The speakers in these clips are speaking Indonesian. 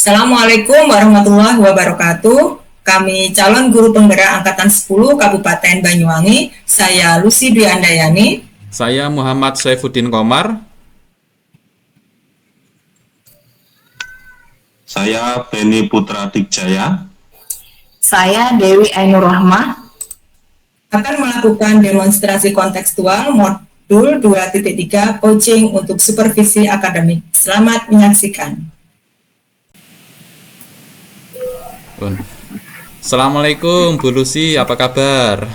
Assalamualaikum warahmatullahi wabarakatuh. Kami calon guru penggerak Angkatan 10 Kabupaten Banyuwangi. Saya Lucy Dwi Andayani. Saya Muhammad Saifuddin Komar. Saya Beni Putra Dikjaya. Saya Dewi Ainur Rahmah. Akan melakukan demonstrasi kontekstual modul 2.3 coaching untuk supervisi akademik. Selamat menyaksikan. Assalamualaikum Bu Lucy, apa kabar?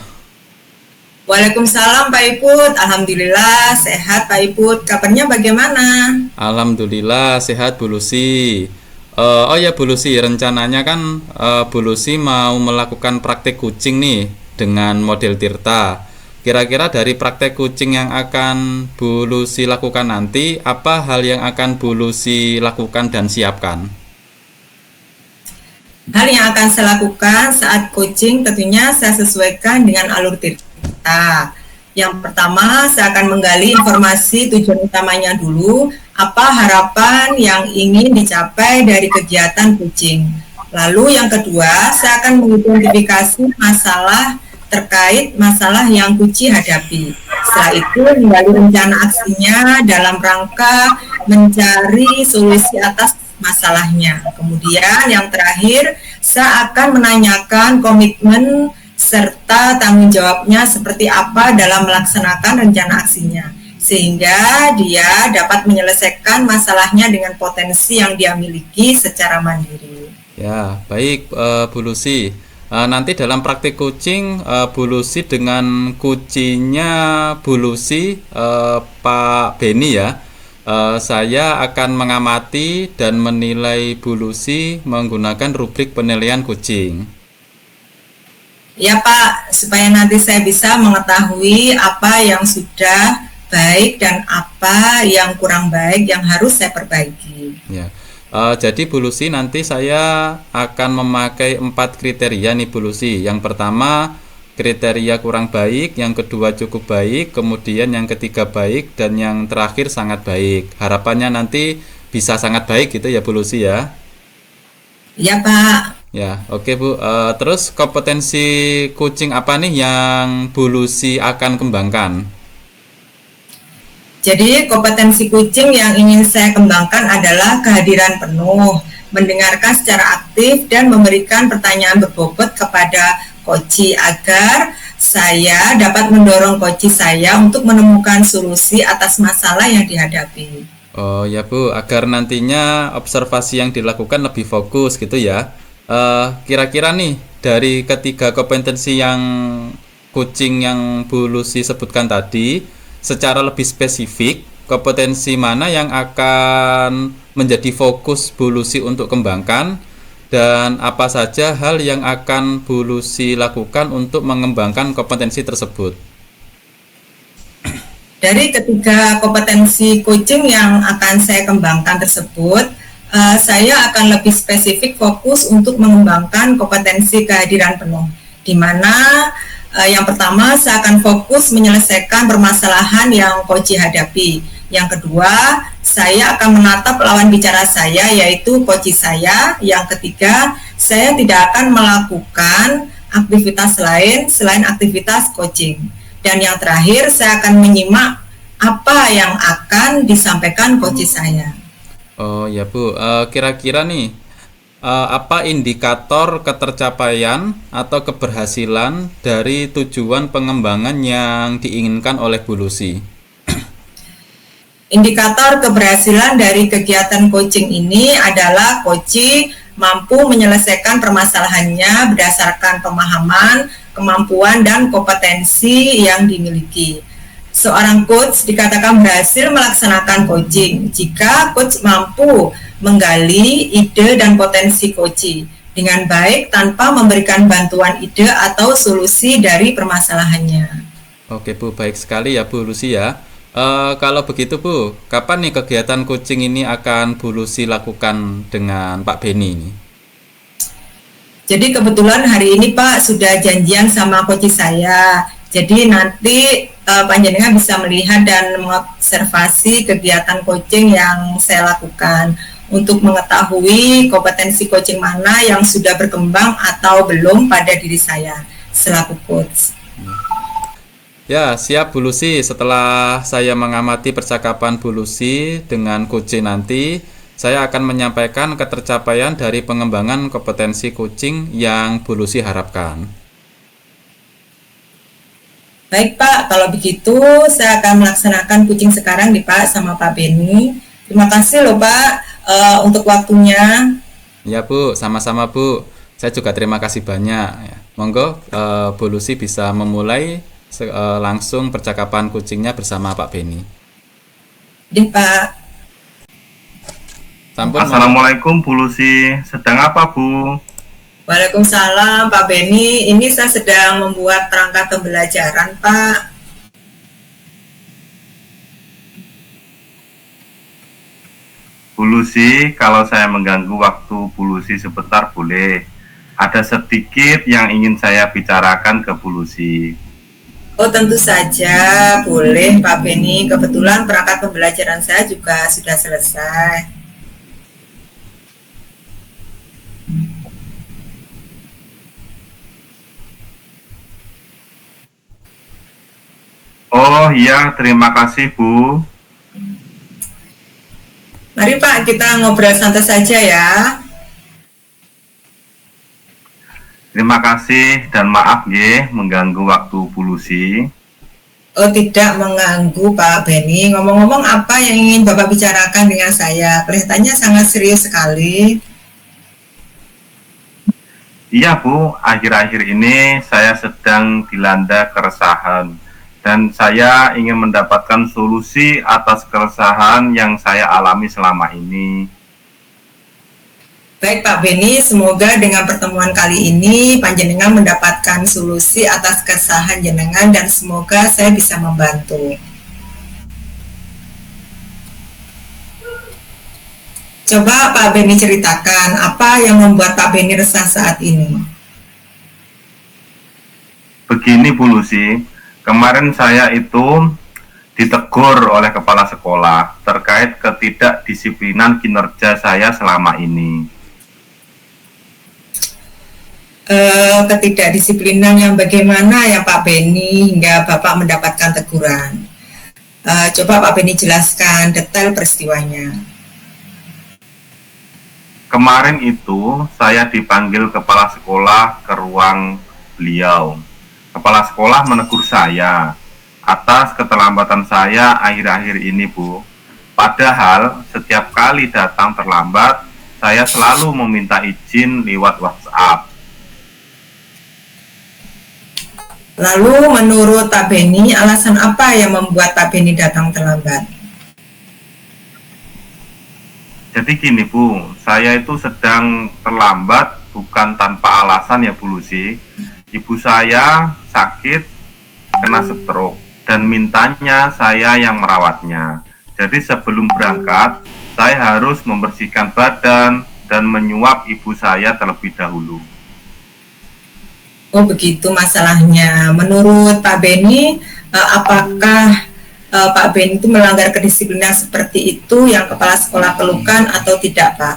Waalaikumsalam Pak Iput. Alhamdulillah sehat Pak Iput. Kabarnya bagaimana? Alhamdulillah sehat Bu Lucy. Oh ya Bu Lucy, rencananya kan Bu Lucy mau melakukan praktek coaching nih dengan model Tirta. Kira-kira dari praktek coaching yang akan Bu Lucy lakukan nanti, apa hal yang akan Bu Lucy lakukan dan siapkan? Hal yang akan saya lakukan saat coaching tentunya saya sesuaikan dengan alur Tirta. Yang pertama, saya akan menggali informasi tujuan utamanya dulu, apa harapan yang ingin dicapai dari kegiatan coaching. Lalu yang kedua, saya akan mengidentifikasi masalah terkait masalah yang coach hadapi. Setelah itu, menggali rencana aksinya dalam rangka mencari solusi atas masalahnya. Kemudian yang terakhir, saya akan menanyakan komitmen serta tanggung jawabnya seperti apa dalam melaksanakan rencana aksinya, sehingga dia dapat menyelesaikan masalahnya dengan potensi yang dia miliki secara mandiri. Ya, baik Bu Lucy. Nanti dalam praktik coaching Bu Lucy dengan coachingnya Bu Lucy Pak Beni ya. Saya akan mengamati dan menilai Bu Lucy menggunakan rubrik penilaian coaching. Ya Pak, supaya nanti saya bisa mengetahui apa yang sudah baik dan apa yang kurang baik yang harus saya perbaiki. Ya, jadi Bu Lucy nanti saya akan memakai 4 kriteria nih Bu Lucy. Yang pertama kriteria kurang baik, yang kedua cukup baik, kemudian yang ketiga baik, dan yang terakhir sangat baik. Harapannya nanti bisa sangat baik gitu ya Bu Lucy ya. Ya Pak. Ya, oke Bu. Terus kompetensi coaching apa nih yang Bu Lucy akan kembangkan? Jadi kompetensi coaching yang ingin saya kembangkan adalah kehadiran penuh, mendengarkan secara aktif dan memberikan pertanyaan berbobot kepada coach agar saya dapat mendorong coach saya untuk menemukan solusi atas masalah yang dihadapi. Oh ya Bu, agar nantinya observasi yang dilakukan lebih fokus gitu ya. Kira-kira nih dari ketiga kompetensi yang coaching yang Bu Lucy sebutkan tadi, secara lebih spesifik, kompetensi mana yang akan menjadi fokus Bu Lucy untuk kembangkan, dan apa saja hal yang akan Bu Lucy lakukan untuk mengembangkan kompetensi tersebut? Dari ketiga kompetensi coaching yang akan saya kembangkan tersebut, saya akan lebih spesifik fokus untuk mengembangkan kompetensi kehadiran penuh, di mana yang pertama saya akan fokus menyelesaikan permasalahan yang coach hadapi. Yang kedua, saya akan menatap lawan bicara saya, yaitu coach saya. Yang ketiga, saya tidak akan melakukan aktivitas lain selain aktivitas coaching. Dan yang terakhir, saya akan menyimak apa yang akan disampaikan coach saya. Oh ya Bu, kira-kira nih apa indikator ketercapaian atau keberhasilan dari tujuan pengembangan yang diinginkan oleh Bu Lucy? Indikator keberhasilan dari kegiatan coaching ini adalah coach mampu menyelesaikan permasalahannya berdasarkan pemahaman, kemampuan, dan kompetensi yang dimiliki. Seorang coach dikatakan berhasil melaksanakan coaching jika coach mampu menggali ide dan potensi coach dengan baik tanpa memberikan bantuan ide atau solusi dari permasalahannya. Oke Bu, baik sekali ya Bu Lucy ya. Kalau begitu Bu, kapan nih kegiatan coaching ini akan Bu Lucy lakukan dengan Pak Beni ini? Jadi kebetulan hari ini Pak sudah janjian sama coach saya. Jadi nanti panjenengan bisa melihat dan mengobservasi kegiatan coaching yang saya lakukan. untuk mengetahui kompetensi coaching mana yang sudah berkembang atau belum pada diri saya selaku coach. Ya, siap Bu Lucy. Setelah saya mengamati percakapan Bu Lucy dengan coaching nanti, saya akan menyampaikan ketercapaian dari pengembangan kompetensi coaching yang Bu Lucy harapkan. Baik Pak, kalau begitu saya akan melaksanakan coaching sekarang nih Pak sama Pak Beni. Terima kasih loh Pak untuk waktunya. Ya Bu, sama-sama Bu. Saya juga terima kasih banyak. Ya. Monggo Bu Lucy bisa memulai langsung percakapan coachingnya bersama Pak Beni. Deh Pak. Assalamualaikum Bu Lucy, sedang apa Bu? Waalaikumsalam Pak Beni, ini saya sedang membuat perangkat pembelajaran Pak. Bu Lucy, kalau saya mengganggu waktu Bu Lucy sebentar boleh. Ada sedikit yang ingin saya bicarakan ke Bu Lucy. Oh tentu saja, boleh Pak Beni. Kebetulan perangkat pembelajaran saya juga sudah selesai. Oh iya, terima kasih Bu. Mari Pak, kita ngobrol santai saja ya. Terima kasih dan maaf ya mengganggu waktu Bu Lucy. Oh tidak mengganggu Pak Beni. Ngomong-ngomong apa yang ingin Bapak bicarakan dengan saya? Kelihatannya sangat serius sekali. Iya Bu, akhir-akhir ini saya sedang dilanda keresahan. Dan saya ingin mendapatkan solusi atas keresahan yang saya alami selama ini. Baik Pak Beni, semoga dengan pertemuan kali ini panjenengan mendapatkan solusi atas keresahan jenengan dan semoga saya bisa membantu. Coba Pak Beni ceritakan apa yang membuat Pak Beni resah saat ini. Begini Bu Lucy, kemarin saya itu ditegur oleh kepala sekolah terkait ketidakdisiplinan kinerja saya selama ini. Ketidakdisiplinan yang bagaimana ya Pak Beni hingga Bapak mendapatkan teguran? Coba Pak Beni jelaskan detail peristiwanya. Kemarin itu saya dipanggil kepala sekolah ke ruang beliau. Kepala sekolah menegur saya atas keterlambatan saya akhir-akhir ini Bu. Padahal setiap kali datang terlambat, saya selalu meminta izin lewat WhatsApp. Lalu menurut Pak Beni, alasan apa yang membuat Pak Beni datang terlambat? Jadi gini Bu, saya itu sedang terlambat bukan tanpa alasan ya Bu Lucy. Ibu saya sakit, kena stroke, dan mintanya saya yang merawatnya. Jadi sebelum berangkat, saya harus membersihkan badan dan menyuap ibu saya terlebih dahulu. Oh begitu masalahnya. Menurut Pak Beni, apakah Pak Beni itu melanggar kedisiplinan seperti itu yang kepala sekolah keluhkan atau tidak Pak?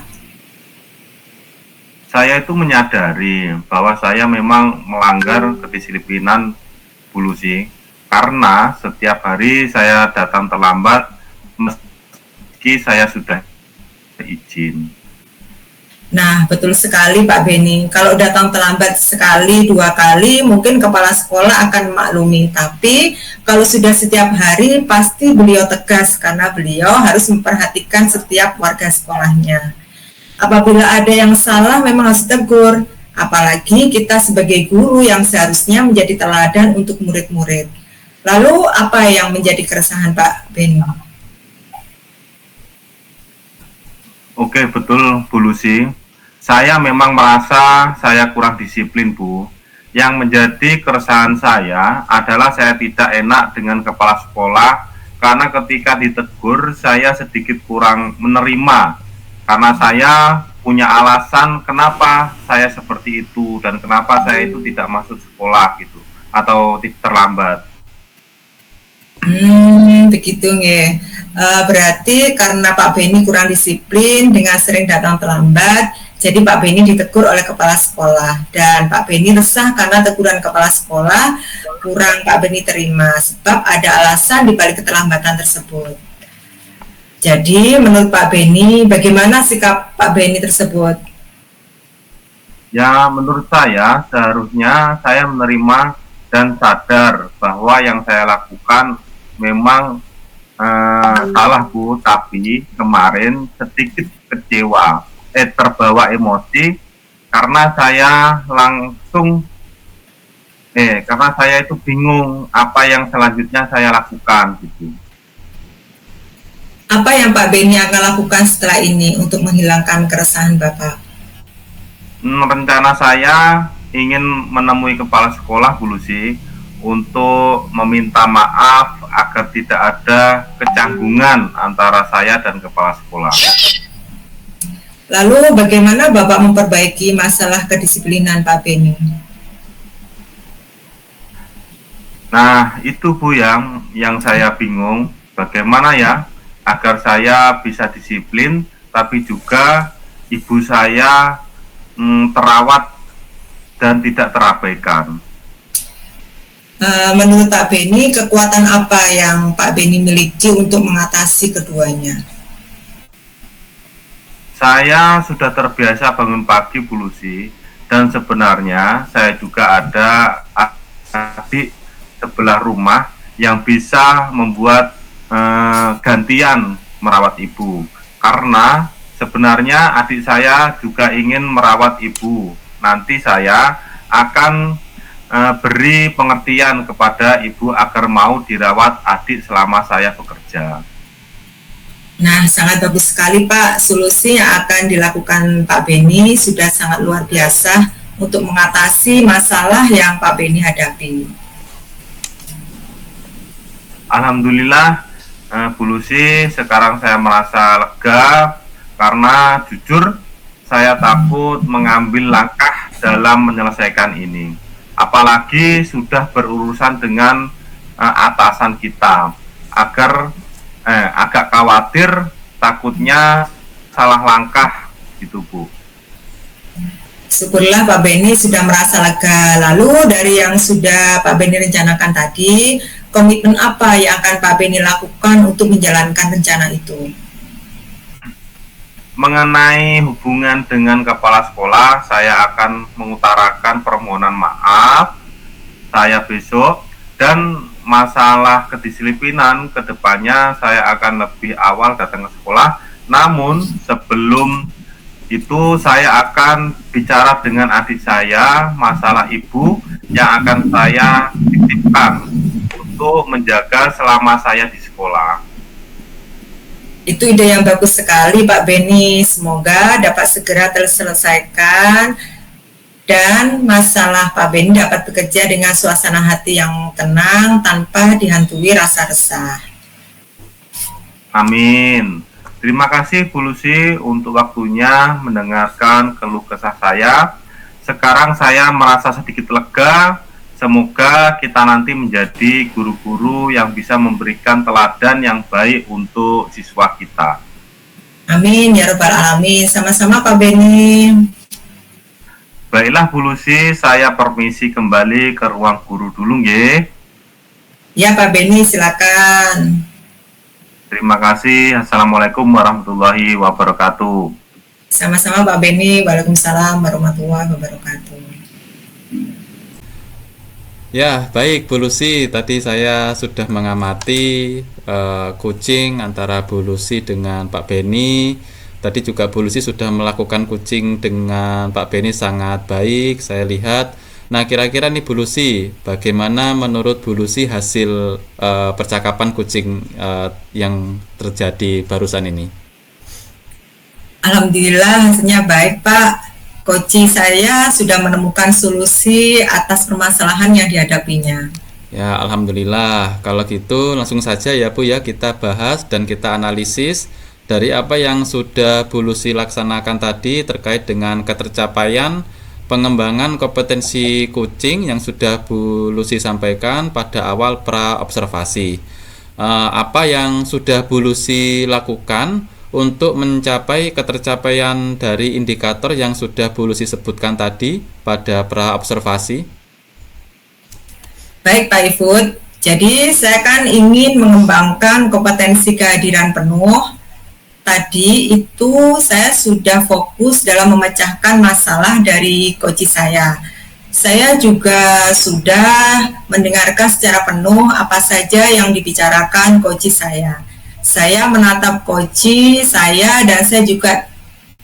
Saya itu menyadari bahwa saya memang melanggar kedisiplinan Bu Lucy, karena setiap hari saya datang terlambat meski saya sudah izin. Nah, betul sekali Pak Beni. Kalau datang terlambat sekali, 2 kali, mungkin kepala sekolah akan maklumi. Tapi kalau sudah setiap hari, pasti beliau tegas karena beliau harus memperhatikan setiap warga sekolahnya. Apabila ada yang salah, memang harus tegur. Apalagi kita sebagai guru yang seharusnya menjadi teladan untuk murid-murid. Lalu apa yang menjadi keresahan Pak Beni? Oke, betul Bu Lucy. Saya memang merasa saya kurang disiplin Bu. Yang menjadi keresahan saya adalah saya tidak enak dengan kepala sekolah karena ketika ditegur saya sedikit kurang menerima. Karena saya punya alasan kenapa saya seperti itu dan kenapa saya itu tidak masuk sekolah gitu atau terlambat. Begitu nggih. Berarti karena Pak Beni kurang disiplin dengan sering datang terlambat, jadi Pak Beni ditegur oleh kepala sekolah dan Pak Beni resah karena teguran kepala sekolah kurang Pak Beni terima sebab ada alasan di balik keterlambatan tersebut. Jadi menurut Pak Beni, bagaimana sikap Pak Beni tersebut? Ya, menurut saya seharusnya saya menerima dan sadar bahwa yang saya lakukan memang salah Bu, tapi kemarin sedikit kecewa, terbawa emosi karena saya karena saya itu bingung apa yang selanjutnya saya lakukan gitu. Apa yang Pak Beni akan lakukan setelah ini untuk menghilangkan keresahan Bapak? Rencana saya ingin menemui kepala sekolah Bu Lucy untuk meminta maaf agar tidak ada kecanggungan antara saya dan kepala sekolah. Lalu bagaimana Bapak memperbaiki masalah kedisiplinan Pak Beni? Nah, itu Bu yang saya bingung, bagaimana ya agar saya bisa disiplin, tapi juga ibu saya terawat dan tidak terabaikan. Menurut Pak Beni, kekuatan apa yang Pak Beni miliki untuk mengatasi keduanya? Saya sudah terbiasa bangun pagi Bu Lucy, dan sebenarnya saya juga ada adik sebelah rumah yang bisa membuat gantian merawat ibu, karena sebenarnya adik saya juga ingin merawat ibu. Nanti saya akan beri pengertian kepada ibu agar mau dirawat adik selama saya bekerja. Nah, sangat bagus sekali Pak. Solusi yang akan dilakukan Pak Beni sudah sangat luar biasa untuk mengatasi masalah yang Pak Beni hadapi. Alhamdulillah Bu Lucy, sekarang saya merasa lega karena jujur saya takut mengambil langkah dalam menyelesaikan ini. Apalagi sudah berurusan dengan atasan kita, agar agak khawatir takutnya salah langkah gitu Bu. Syukurlah Pak Beni sudah merasa lega. Lalu dari yang sudah Pak Beni rencanakan tadi, komitmen apa yang akan Pak Beni lakukan untuk menjalankan rencana itu? Mengenai hubungan dengan kepala sekolah, saya akan mengutarakan permohonan maaf saya besok, dan masalah kedisiplinan kedepannya saya akan lebih awal datang ke sekolah. Namun sebelum itu saya akan bicara dengan adik saya masalah ibu yang akan saya titipkan untuk menjaga selama saya di sekolah. Itu ide yang bagus sekali Pak Beni. Semoga dapat segera terselesaikan dan masalah Pak Beni dapat bekerja dengan suasana hati yang tenang tanpa dihantui rasa resah. Amin. Terima kasih Bu Lucy untuk waktunya mendengarkan keluh kesah saya. Sekarang saya merasa sedikit lega. Semoga kita nanti menjadi guru-guru yang bisa memberikan teladan yang baik untuk siswa kita. Amin ya rabbal alamin. Sama-sama Pak Beni. Baiklah Bu Lucy, saya permisi kembali ke ruang guru dulu nggih. Ya Pak Beni, silakan. Terima kasih. Assalamualaikum warahmatullahi wabarakatuh. Sama-sama Pak Beni. Waalaikumsalam warahmatullahi wabarakatuh. Ya, baik Bu Lucy, tadi saya sudah mengamati coaching antara Bu Lucy dengan Pak Beni. Tadi juga Bu Lucy sudah melakukan coaching dengan Pak Beni sangat baik, saya lihat. Nah, kira-kira nih Bu Lucy, bagaimana menurut Bu Lucy hasil percakapan coaching yang terjadi barusan ini? Alhamdulillah hasilnya baik Pak. Coaching saya sudah menemukan solusi atas permasalahan yang dihadapinya. Ya, alhamdulillah. Kalau gitu langsung saja ya Bu ya, kita bahas dan kita analisis dari apa yang sudah Bu Lucy laksanakan tadi terkait dengan ketercapaian pengembangan kompetensi coaching yang sudah Bu Lucy sampaikan pada awal pra-observasi. apa yang sudah Bu Lucy lakukan untuk mencapai ketercapaian dari indikator yang sudah Bu Lucy sebutkan tadi pada pra observasi? Baik Pak Ifud, jadi saya kan ingin mengembangkan kompetensi kehadiran penuh. Tadi itu saya sudah fokus dalam memecahkan masalah dari coach saya. Saya juga sudah mendengarkan secara penuh apa saja yang dibicarakan coach saya. Saya menatap coach saya dan saya juga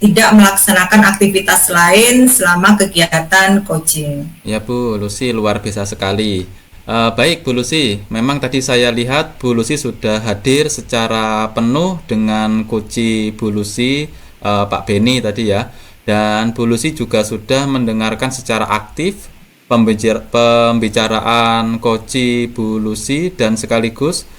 tidak melaksanakan aktivitas lain selama kegiatan coaching. Ya Bu Lucy, luar biasa sekali. Baik Bu Lucy, memang tadi saya lihat Bu Lucy sudah hadir secara penuh dengan coach Bu Lucy, Pak Beni tadi ya. Dan Bu Lucy juga sudah mendengarkan secara aktif pembicaraan coach Bu Lucy, dan sekaligus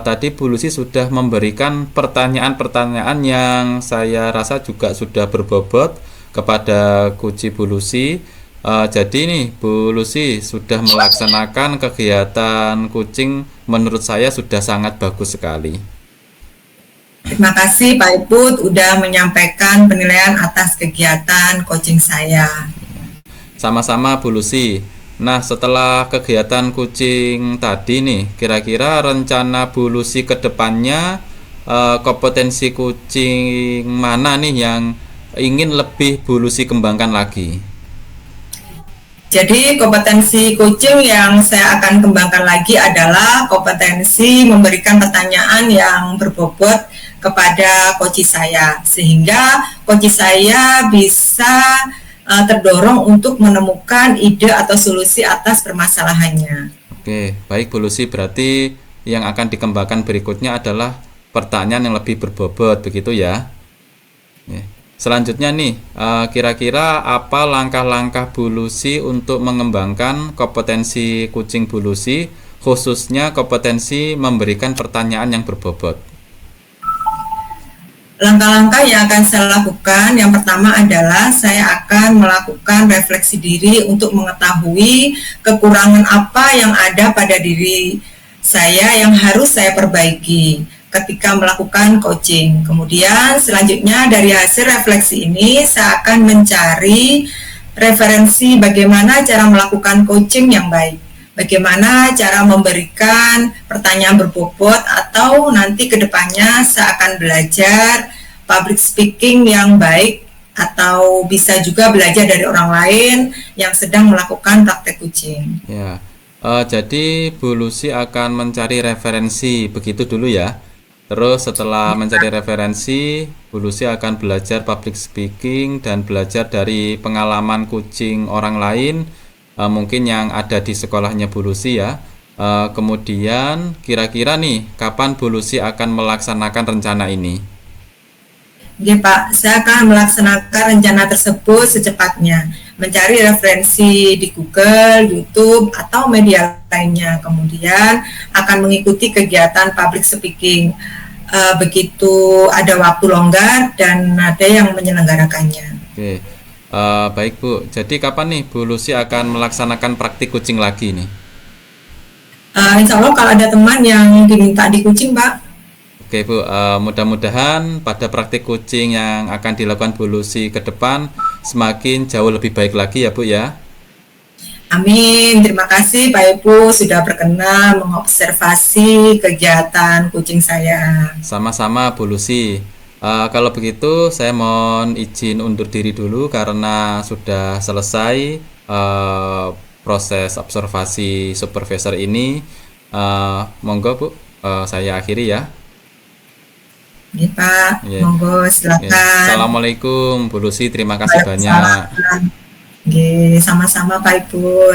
tadi Bu Lucy sudah memberikan pertanyaan-pertanyaan yang saya rasa juga sudah berbobot kepada coach Bu Lucy. Jadi nih Bu Lucy sudah melaksanakan kegiatan coaching, menurut saya sudah sangat bagus sekali. Terima kasih Pak Iput udah menyampaikan penilaian atas kegiatan coaching saya. Sama-sama Bu Lucy. Nah, setelah kegiatan coaching tadi nih, kira-kira rencana Bu Lucy ke depannya, kompetensi coaching mana nih yang ingin lebih Bu Lucy kembangkan lagi? Jadi kompetensi coaching yang saya akan kembangkan lagi adalah kompetensi memberikan pertanyaan yang berbobot kepada coach saya, sehingga coach saya bisa terdorong untuk menemukan ide atau solusi atas permasalahannya. Oke, baik Bu Lucy, berarti yang akan dikembangkan berikutnya adalah pertanyaan yang lebih berbobot, begitu ya? Selanjutnya nih, kira-kira apa langkah-langkah Bu Lucy untuk mengembangkan kompetensi coaching Bu Lucy, khususnya kompetensi memberikan pertanyaan yang berbobot? Langkah-langkah yang akan saya lakukan, yang pertama adalah saya akan melakukan refleksi diri untuk mengetahui kekurangan apa yang ada pada diri saya yang harus saya perbaiki ketika melakukan coaching. Kemudian selanjutnya dari hasil refleksi ini saya akan mencari referensi bagaimana cara melakukan coaching yang baik, bagaimana cara memberikan pertanyaan berbobot, atau nanti kedepannya saya akan belajar public speaking yang baik, atau bisa juga belajar dari orang lain yang sedang melakukan praktek coaching. Ya, jadi Bu Lucy akan mencari referensi, begitu dulu ya. Terus setelah mencari referensi, Bu Lucy akan belajar public speaking dan belajar dari pengalaman coaching orang lain, mungkin yang ada di sekolahnya Bu Lucy ya. Kemudian kira-kira nih, kapan Bu Lucy akan melaksanakan rencana ini? Oke Pak, saya akan melaksanakan rencana tersebut secepatnya, mencari referensi di Google, YouTube, atau media lainnya. Kemudian akan mengikuti kegiatan public speaking begitu ada waktu longgar dan ada yang menyelenggarakannya. Oke, baik Bu. Jadi kapan nih Bu Lucy akan melaksanakan praktik coaching lagi nih? Insya Allah kalau ada teman yang diminta di coaching Pak. Oke Bu, mudah-mudahan pada praktik coaching yang akan dilakukan Bu Lucy ke depan semakin jauh lebih baik lagi ya Bu ya. Amin, terima kasih Pak Ibu sudah berkenan mengobservasi kegiatan coaching saya. Sama-sama Bu Lucy. Kalau begitu saya mohon izin undur diri dulu karena sudah selesai proses observasi supervisor ini. Monggo Bu, saya akhiri ya. Iya Pak, Yeah. monggo silakan. Assalamualaikum Bu Lucy, terima kasih banyak. Sama-sama Pak Ibu.